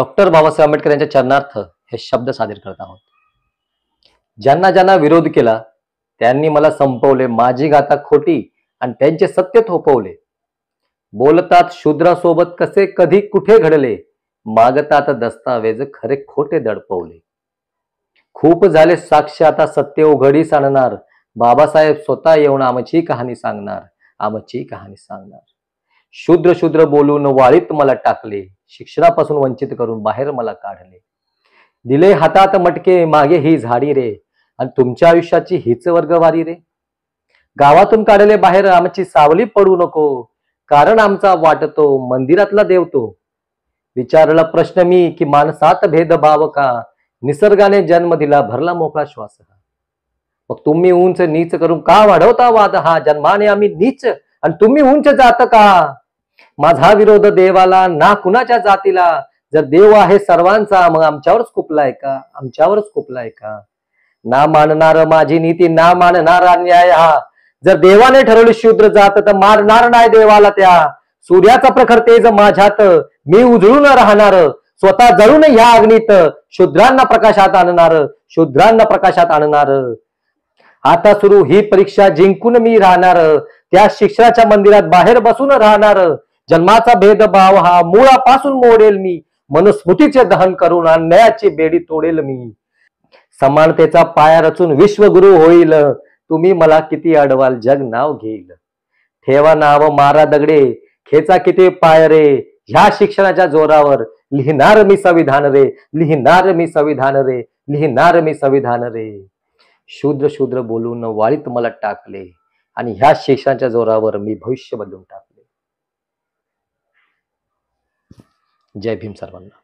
Doctor Babasaheb Ambedkar यांच्या चरणार्थ हे शब्द सादर करत आहोत. ज्यांना ज्यांना विरोध केला त्यांनी मला संपवले, माझी गाथा खोटी आणि त्यांचे सत्य थोपवले. बोलतात शूद्रासोबत कसे कधी कुठे घडले, मागतात दस्तावेज खरे खोटे दडपवले. खूप झाले साक्ष आता सत्य उघडीस आणणार, बाबासाहेब स्वतः येऊन आमची कहाणी सांगणार, आमची कहाणी सांगणार. शूद्र शूद्र बोलून वाळीत मला टाकले, शिक्षणापासून वंचित करून बाहेर मला काढले. दिले हातात मटके मागे ही झाडी रे, आणि तुमच्या आयुष्याची हीच वर्गवारी रे. गावातून काढले बाहेर आमची सावली पडू नको, कारण आमचा वाटतो मंदिरातला देव तो. विचारला प्रश्न मी की माणसात भेदभाव का, निसर्गाने जन्म दिला भरला मोकळा श्वास हा. मग तुम्ही उंच नीच करून का वाढवता वाद हा, जन्माने आम्ही नीच आणि तुम्ही उंच जात का. माझा विरोध देवाला ना कुणाच्या जातीला, जर देव आहे सर्वांचा मग आमच्यावरच कुपलाय का, आमच्यावरच कुपलाय का. ना मानणार माझी नीती ना मानणार अन्याय हा, जर देवाने ठरवली शूद्र जात तर मारणार नाही देवाला त्या. सूर्याचा प्रखर तेज माझ्यात मी उजळून राहणार, स्वतः जळून ह्या अग्नीत शूद्रांना प्रकाशात आणणार, शूद्रांना प्रकाशात आणणार. आता सुरू ही परीक्षा जिंकून मी राहणार, त्या शिक्षणाच्या मंदिरात बाहेर बसून राहणार. जन्माचा भेदभाव हा मुळापासून मोडेल मी, मनुस्मृतीचे दहन करून अन्यायाची बेडी तोडेल मी. समानतेचा पाया रचून विश्वगुरु होईल, तुम्ही मला किती अडवाल जग नाव घेईल. ठेवा नाव मारा दगडे खेचा किती पाय रे, ह्या शिक्षणाच्या जोरावर लिहिणार मी संविधान रे, लिहिणार मी संविधान रे, लिहिणार मी संविधान रे. शूद्र शूद्र बोलून वाळीत मला टाकले, आणि ह्या शिक्षणाच्या जोरावर मी भविष्य बदलून टाकले. जय भीम सर्वांना.